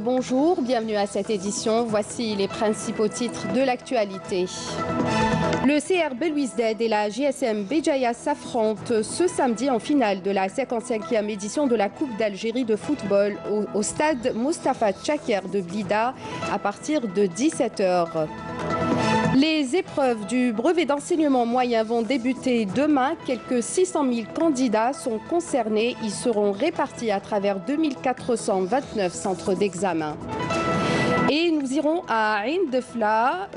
bonjour, bienvenue à cette édition. Voici les principaux titres de l'actualité. Le CR Belouizdad et la GSM Béjaïa s'affrontent ce samedi en finale de la 55e édition de la Coupe d'Algérie de football au stade Moustapha Tchaker de Blida à partir de 17 h. Les épreuves du brevet d'enseignement moyen vont débuter demain. Quelques 600 000 candidats sont concernés. Ils seront répartis à travers 2429 centres d'examen. Et nous irons à Ain Defla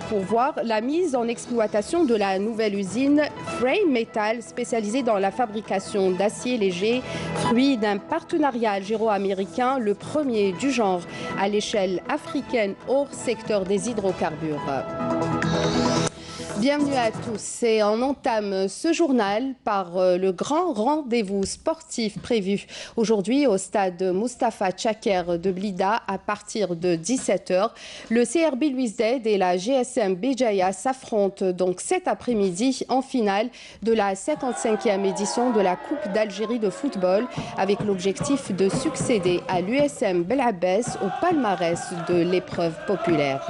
pour voir la mise en exploitation de la nouvelle usine Frame Metal spécialisée dans la fabrication d'acier léger, fruit d'un partenariat algéro-américain, le premier du genre à l'échelle africaine hors secteur des hydrocarbures. Bienvenue à tous et on entame ce journal par le grand rendez-vous sportif prévu aujourd'hui au stade Moustapha Tchaker de Blida à partir de 17 h. Le CR Belouizdad et la GSM Béjaïa s'affrontent donc cet après-midi en finale de la 55e édition de la Coupe d'Algérie de football avec l'objectif de succéder à l'USM Belabbès au palmarès de l'épreuve populaire.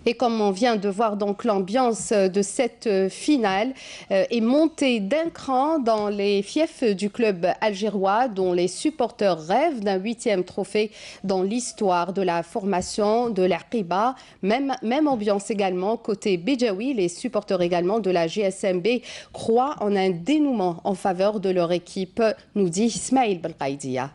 Et comme on vient de voir, donc l'ambiance de cette finale est montée d'un cran dans les fiefs du club algérois, dont les supporters rêvent d'un 8e trophée dans l'histoire de la formation de l'Aqiba. Même ambiance également côté Béjaoui. Les supporters également de la GSMB croient en un dénouement en faveur de leur équipe, nous dit Ismaïl Belqaïdia.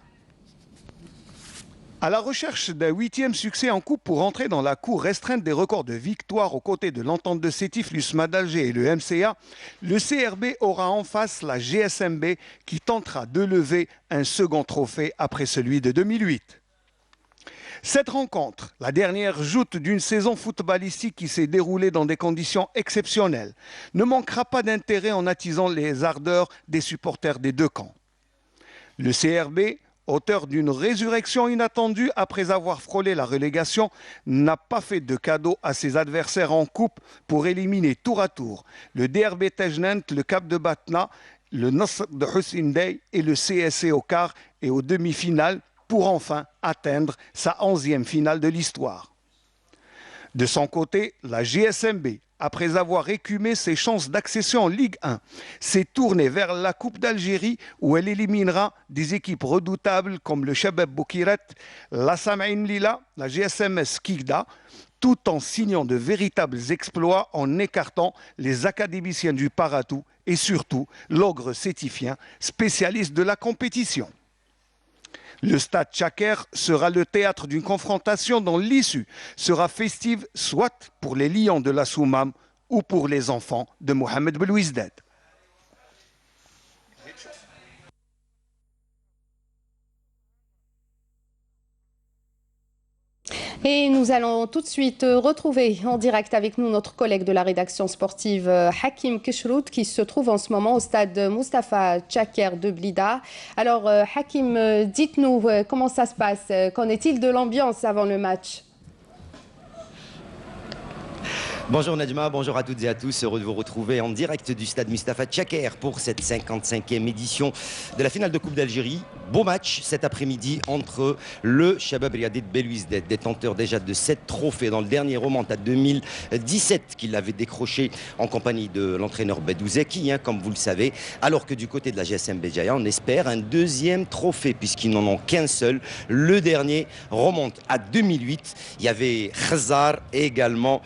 À la recherche d'un 8e succès en coupe pour entrer dans la cour restreinte des records de victoire aux côtés de l'Entente de Sétif, l'USMA d'Alger et le MCA, le CRB aura en face la GSMB qui tentera de lever un second trophée après celui de 2008. Cette rencontre, la dernière joute d'une saison footballistique qui s'est déroulée dans des conditions exceptionnelles, ne manquera pas d'intérêt en attisant les ardeurs des supporters des deux camps. Le CRB, auteur d'une résurrection inattendue après avoir frôlé la relégation, n'a pas fait de cadeau à ses adversaires en coupe pour éliminer tour à tour le DRB Tejnent, le Cap de Batna, le Nasr de Hussein Dey et le CSC au quart et aux demi-finales pour enfin atteindre sa 11e finale de l'histoire. De son côté, la GSMB, après avoir écumé ses chances d'accession en Ligue 1, s'est tournée vers la Coupe d'Algérie où elle éliminera des équipes redoutables comme le Shabab Boukirat, la Samaïn Lila, la GSMS Kigda, tout en signant de véritables exploits en écartant les académiciens du Paratou et surtout l'ogre sétifien, spécialiste de la compétition. Le stade Tchaker sera le théâtre d'une confrontation dont l'issue sera festive soit pour les lions de la Soumam ou pour les enfants de Mohamed Belouizdad. Et nous allons tout de suite retrouver en direct avec nous notre collègue de la rédaction sportive Hakim Keshrout qui se trouve en ce moment au stade Moustapha Tchaker de Blida. Alors Hakim, dites-nous comment ça se passe, qu'en est-il de l'ambiance avant le match ? Bonjour Nadjma, bonjour à toutes et à tous, heureux de vous retrouver en direct du stade Moustapha Tchaker pour cette 55e édition de la finale de Coupe d'Algérie. Beau match cet après-midi entre le Shabab Riadet Belouizdad, détenteur déjà de 7 trophées dans le dernier remonte à 2017 qu'il avait décroché en compagnie de l'entraîneur Bedouzeki, comme vous le savez, alors que du côté de la GSM Béjaïa, on espère un 2e trophée puisqu'ils n'en ont qu'un seul. Le dernier remonte à 2008. Il y avait Khazar également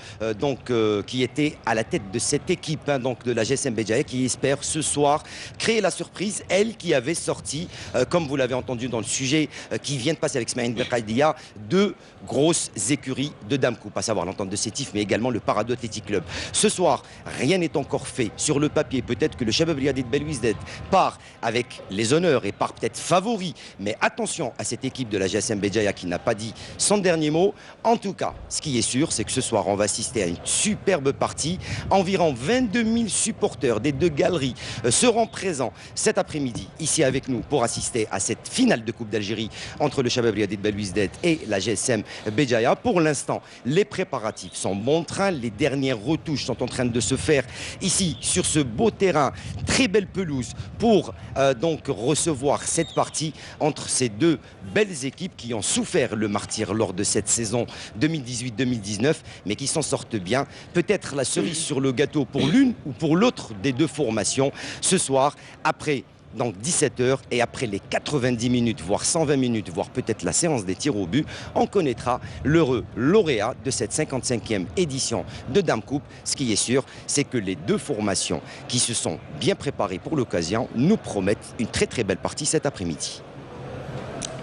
qui était à la tête de cette équipe donc de la GSM Béjaïa qui espère ce soir créer la surprise, elle qui avait sorti, comme vous l'avez entendu dans le sujet qui vient de passer avec Ismaïl Belqaïdia, 2 grosses écuries de Damcoup, à savoir l'Entente de Sétif mais également le Parado Athletic Club. Ce soir, rien n'est encore fait sur le papier. Peut-être que le Shabab Riadet Belouizdad part avec les honneurs et part peut-être favori, mais attention à cette équipe de la GSM Béjaïa qui n'a pas dit son dernier mot. En tout cas, ce qui est sûr, c'est que ce soir, on va assister à une superbe partie. Environ 22 000 supporters des deux galeries seront présents cet après-midi ici avec nous pour assister à cette finale de Coupe d'Algérie entre le Chabab Riadit Belouizdad et la GSM Béjaïa. Pour l'instant, les préparatifs sont bon train. Les dernières retouches sont en train de se faire ici sur ce beau terrain, très belle pelouse pour donc recevoir cette partie entre ces deux belles équipes qui ont souffert le martyre lors de cette saison 2018-2019 mais qui s'en sortent bien. Peut-être la cerise sur le gâteau pour l'une ou pour l'autre des deux formations ce soir après donc 17h et après les 90 minutes, voire 120 minutes, voire peut-être la séance des tirs au but, on connaîtra l'heureux lauréat de cette 55e édition de Dame Coupe. Ce qui est sûr, c'est que les deux formations qui se sont bien préparées pour l'occasion nous promettent une très très belle partie cet après-midi.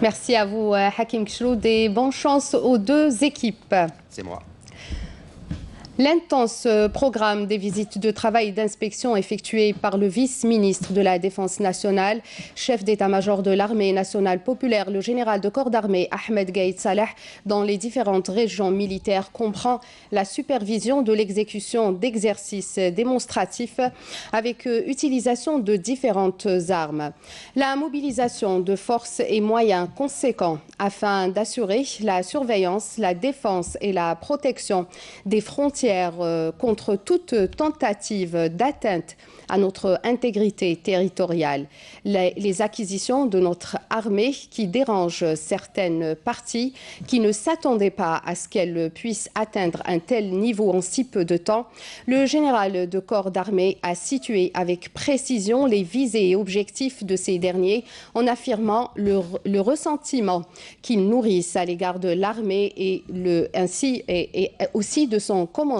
Merci à vous, Hakim Kchroud, et bonne chance aux deux équipes. C'est moi. L'intense programme des visites de travail et d'inspection effectuées par le vice-ministre de la Défense nationale, chef d'état-major de l'armée nationale populaire, le général de corps d'armée Ahmed Gaïd Saleh, dans les différentes régions militaires comprend la supervision de l'exécution d'exercices démonstratifs avec utilisation de différentes armes. La mobilisation de forces et moyens conséquents afin d'assurer la surveillance, la défense et la protection des frontières contre toute tentative d'atteinte à notre intégrité territoriale. Les acquisitions de notre armée qui dérangent certaines parties, qui ne s'attendaient pas à ce qu'elles puissent atteindre un tel niveau en si peu de temps, le général de corps d'armée a situé avec précision les visées et objectifs de ces derniers en affirmant le ressentiment qu'ils nourrissent à l'égard de l'armée et aussi de son commandement,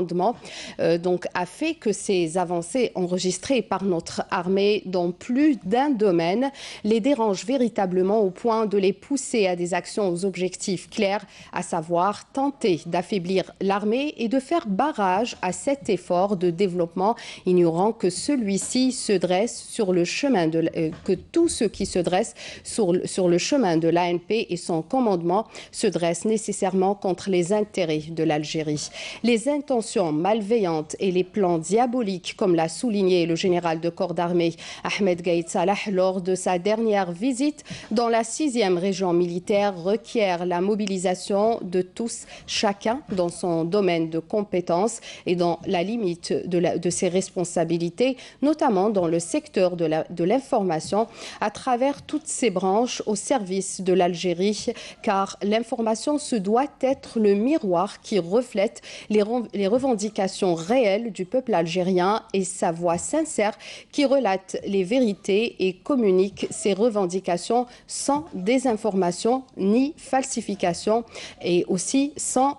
donc a fait que ces avancées enregistrées par notre armée dans plus d'un domaine les dérangent véritablement au point de les pousser à des actions aux objectifs clairs, à savoir tenter d'affaiblir l'armée et de faire barrage à cet effort de développement, ignorant que celui-ci se dresse sur le chemin que tout ce qui se dresse sur le chemin de l'ANP et son commandement se dresse nécessairement contre les intérêts de l'Algérie. Les intentions malveillantes et les plans diaboliques, comme l'a souligné le général de corps d'armée Ahmed Gaïd Saleh lors de sa dernière visite dans la 6e région militaire, requièrent la mobilisation de tous, chacun dans son domaine de compétences et dans la limite de ses responsabilités, notamment dans le secteur de l'information, à travers toutes ses branches au service de l'Algérie, car l'information se doit être le miroir qui reflète les revendications réelles du peuple algérien et sa voix sincère qui relate les vérités et communique ses revendications sans désinformation ni falsification et aussi sans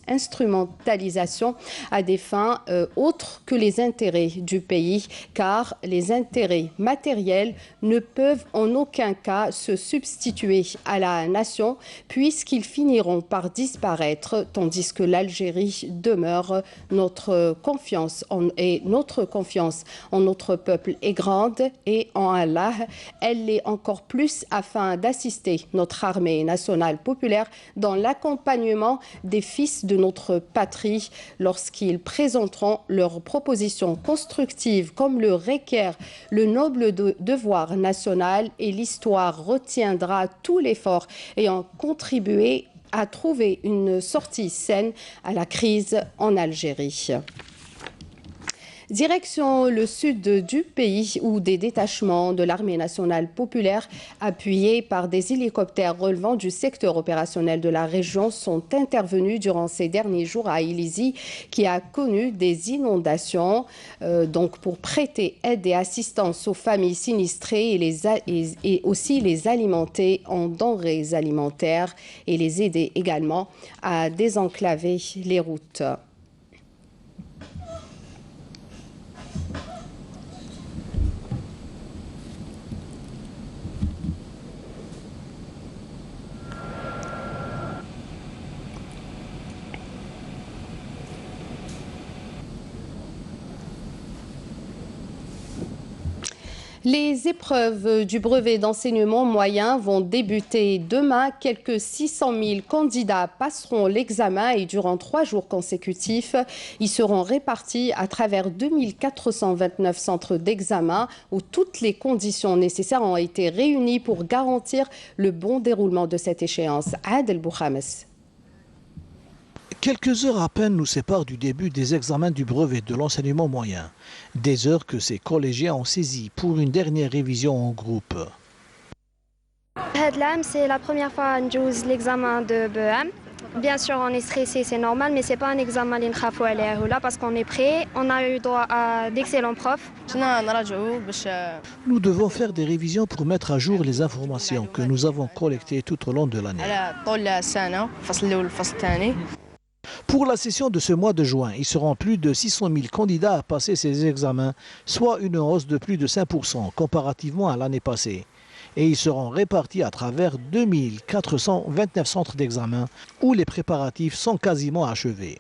instrumentalisation à des fins autres que les intérêts du pays, car les intérêts matériels ne peuvent en aucun cas se substituer à la nation puisqu'ils finiront par disparaître, tandis que l'Algérie demeure. Notre confiance en notre peuple est grande et en Allah, elle l'est encore plus afin d'assister notre armée nationale populaire dans l'accompagnement des fils de notre patrie lorsqu'ils présenteront leurs propositions constructives comme le requiert le noble devoir national, et l'histoire retiendra tout l'effort ayant contribué à trouver une sortie saine à la crise en Algérie. Direction le sud du pays où des détachements de l'armée nationale populaire appuyés par des hélicoptères relevant du secteur opérationnel de la région sont intervenus durant ces derniers jours à Ilizi qui a connu des inondations donc pour prêter aide et assistance aux familles sinistrées et aussi les alimenter en denrées alimentaires et les aider également à désenclaver les routes. Les épreuves du brevet d'enseignement moyen vont débuter demain. Quelques 600 000 candidats passeront l'examen et durant 3 jours consécutifs, ils seront répartis à travers 2429 centres d'examen où toutes les conditions nécessaires ont été réunies pour garantir le bon déroulement de cette échéance. Adel Bouhames. Quelques heures à peine nous séparent du début des examens du brevet de l'enseignement moyen. Des heures que ces collégiens ont saisies pour une dernière révision en groupe. C'est la première fois que nous l'examen de BEM. Bien sûr, on est stressé, c'est normal, mais ce n'est pas un examen là parce qu'on est prêt. On a eu droit à d'excellents profs. Nous devons faire des révisions pour mettre à jour les informations que nous avons collectées tout au long de l'année. Pour la session de ce mois de juin, il seront plus de 600 000 candidats à passer ces examens, soit une hausse de plus de 5% comparativement à l'année passée. Et ils seront répartis à travers 2429 centres d'examen où les préparatifs sont quasiment achevés.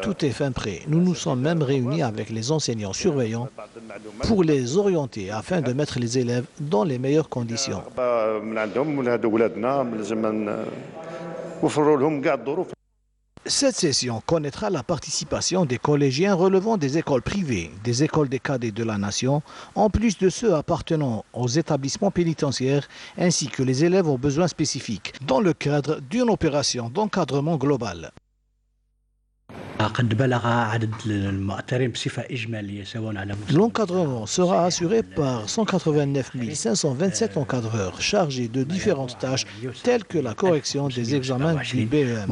Tout est fin prêt. Nous nous sommes même réunis avec les enseignants surveillants pour les orienter afin de mettre les élèves dans les meilleures conditions. Cette session connaîtra la participation des collégiens relevant des écoles privées, des écoles des cadets de la nation, en plus de ceux appartenant aux établissements pénitentiaires, ainsi que les élèves aux besoins spécifiques, dans le cadre d'une opération d'encadrement global. L'encadrement sera assuré par 189 527 encadreurs chargés de différentes tâches telles que la correction des examens du BEM.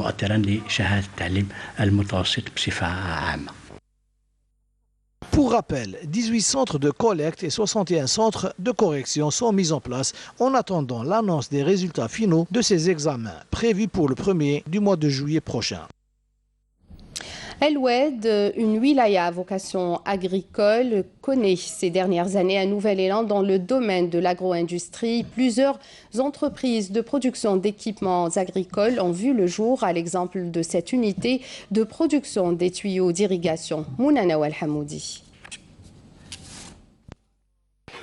Pour rappel, 18 centres de collecte et 61 centres de correction sont mis en place en attendant l'annonce des résultats finaux de ces examens prévus pour le 1er du mois de juillet prochain. El Oued, une wilaya à vocation agricole, connaît ces dernières années un nouvel élan dans le domaine de l'agro-industrie. Plusieurs entreprises de production d'équipements agricoles ont vu le jour à l'exemple de cette unité de production des tuyaux d'irrigation. Mounana Walhamoudi.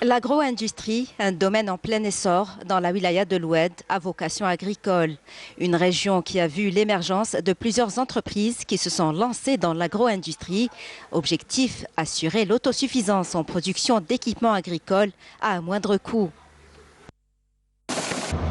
L'agro-industrie, un domaine en plein essor dans la wilaya de l'Oued à vocation agricole. Une région qui a vu l'émergence de plusieurs entreprises qui se sont lancées dans l'agro-industrie. Objectif, assurer l'autosuffisance en production d'équipements agricoles à un moindre coût.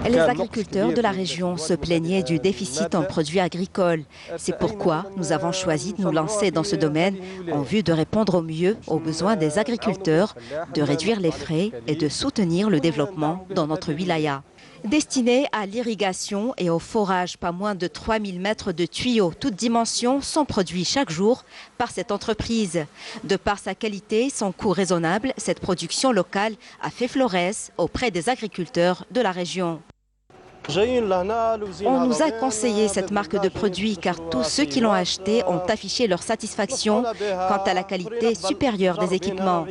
Les agriculteurs de la région se plaignaient du déficit en produits agricoles. C'est pourquoi nous avons choisi de nous lancer dans ce domaine en vue de répondre au mieux aux besoins des agriculteurs, de réduire les frais et de soutenir le développement dans notre wilaya. Destiné à l'irrigation et au forage, pas moins de 3000 mètres de tuyaux, toutes dimensions, sont produits chaque jour par cette entreprise. De par sa qualité, son coût raisonnable, cette production locale a fait florès auprès des agriculteurs de la région. On nous a conseillé cette marque de produit car tous ceux qui l'ont acheté ont affiché leur satisfaction quant à la qualité supérieure des équipements.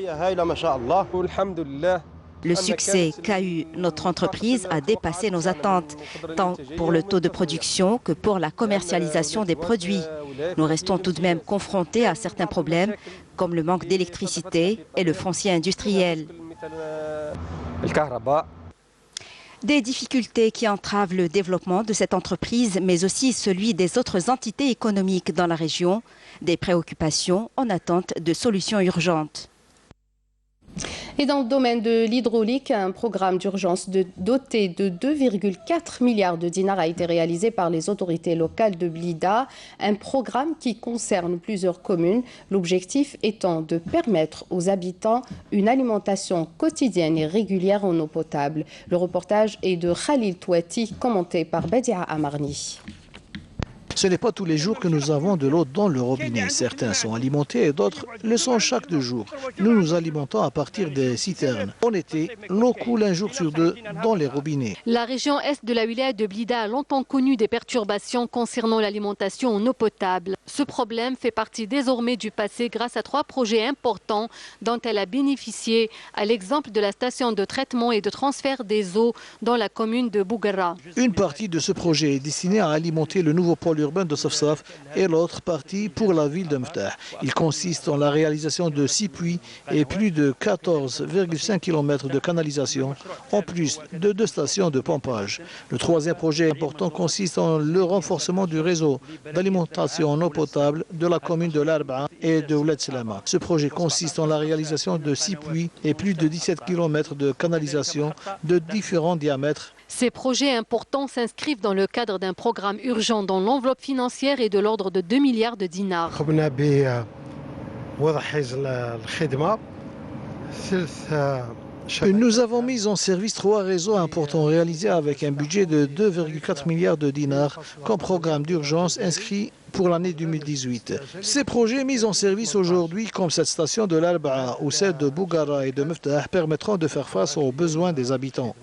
Le succès qu'a eu notre entreprise a dépassé nos attentes, tant pour le taux de production que pour la commercialisation des produits. Nous restons tout de même confrontés à certains problèmes, comme le manque d'électricité et le foncier industriel. Des difficultés qui entravent le développement de cette entreprise, mais aussi celui des autres entités économiques dans la région. Des préoccupations en attente de solutions urgentes. Et dans le domaine de l'hydraulique, un programme d'urgence doté de 2,4 milliards de dinars a été réalisé par les autorités locales de Blida. Un programme qui concerne plusieurs communes, l'objectif étant de permettre aux habitants une alimentation quotidienne et régulière en eau potable. Le reportage est de Khalil Touati, commenté par Badia Amarni. Ce n'est pas tous les jours que nous avons de l'eau dans le robinet. Certains sont alimentés et d'autres le sont chaque 2 jours. Nous nous alimentons à partir des citernes. En été, l'eau coule 1 jour sur 2 dans les robinets. La région est de la wilaya de Blida a longtemps connu des perturbations concernant l'alimentation en eau potable. Ce problème fait partie désormais du passé grâce à 3 projets importants dont elle a bénéficié, à l'exemple de la station de traitement et de transfert des eaux dans la commune de Bouguera. Une partie de ce projet est destinée à alimenter le nouveau pôle urbaine de Safsaf et l'autre partie pour la ville de Meftah. Il consiste en la réalisation de 6 puits et plus de 14,5 km de canalisation, en plus de 2 stations de pompage. Le troisième projet important consiste en le renforcement du réseau d'alimentation en eau potable de la commune de l'Arba'a et de Ouled Selama. Ce projet consiste en la réalisation de 6 puits et plus de 17 km de canalisation de différents diamètres. Ces projets importants s'inscrivent dans le cadre d'un programme urgent dont l'enveloppe financière est de l'ordre de 2 milliards de dinars. Nous avons mis en service 3 réseaux importants réalisés avec un budget de 2,4 milliards de dinars comme programme d'urgence inscrit pour l'année 2018. Ces projets mis en service aujourd'hui, comme cette station de l'Arba'a ou celle de Bougara et de Meftah, permettront de faire face aux besoins des habitants.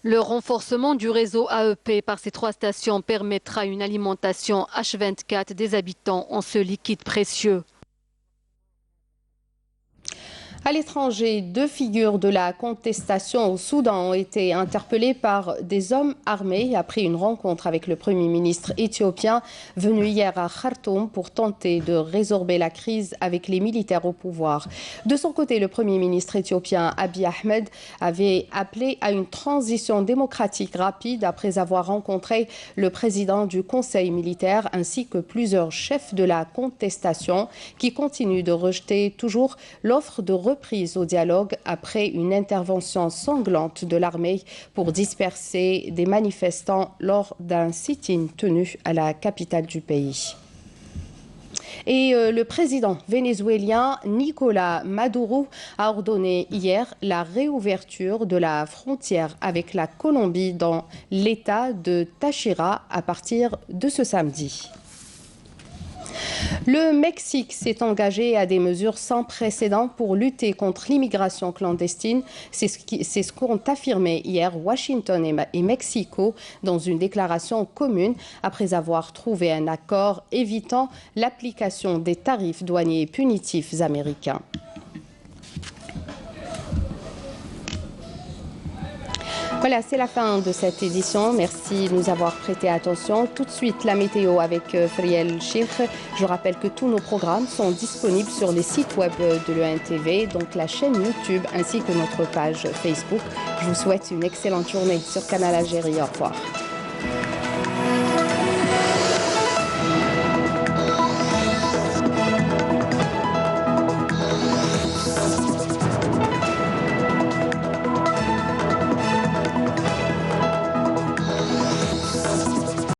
Le renforcement du réseau AEP par ces 3 stations permettra une alimentation H24 des habitants en ce liquide précieux. À l'étranger, 2 figures de la contestation au Soudan ont été interpellées par des hommes armés après une rencontre avec le Premier ministre éthiopien venu hier à Khartoum pour tenter de résorber la crise avec les militaires au pouvoir. De son côté, le Premier ministre éthiopien Abiy Ahmed avait appelé à une transition démocratique rapide après avoir rencontré le président du Conseil militaire ainsi que plusieurs chefs de la contestation qui continuent de rejeter toujours l'offre de reprise au dialogue après une intervention sanglante de l'armée pour disperser des manifestants lors d'un sit-in tenu à la capitale du pays. Et le président vénézuélien Nicolás Maduro a ordonné hier la réouverture de la frontière avec la Colombie dans l'état de Táchira à partir de ce samedi. Le Mexique s'est engagé à des mesures sans précédent pour lutter contre l'immigration clandestine. C'est ce qu'ont affirmé hier Washington et Mexico dans une déclaration commune après avoir trouvé un accord évitant l'application des tarifs douaniers punitifs américains. Voilà, c'est la fin de cette édition. Merci de nous avoir prêté attention. Tout de suite, la météo avec Friel Chir. Je rappelle que tous nos programmes sont disponibles sur les sites web de l'ENTV, donc la chaîne YouTube ainsi que notre page Facebook. Je vous souhaite une excellente journée sur Canal Algérie. Au revoir.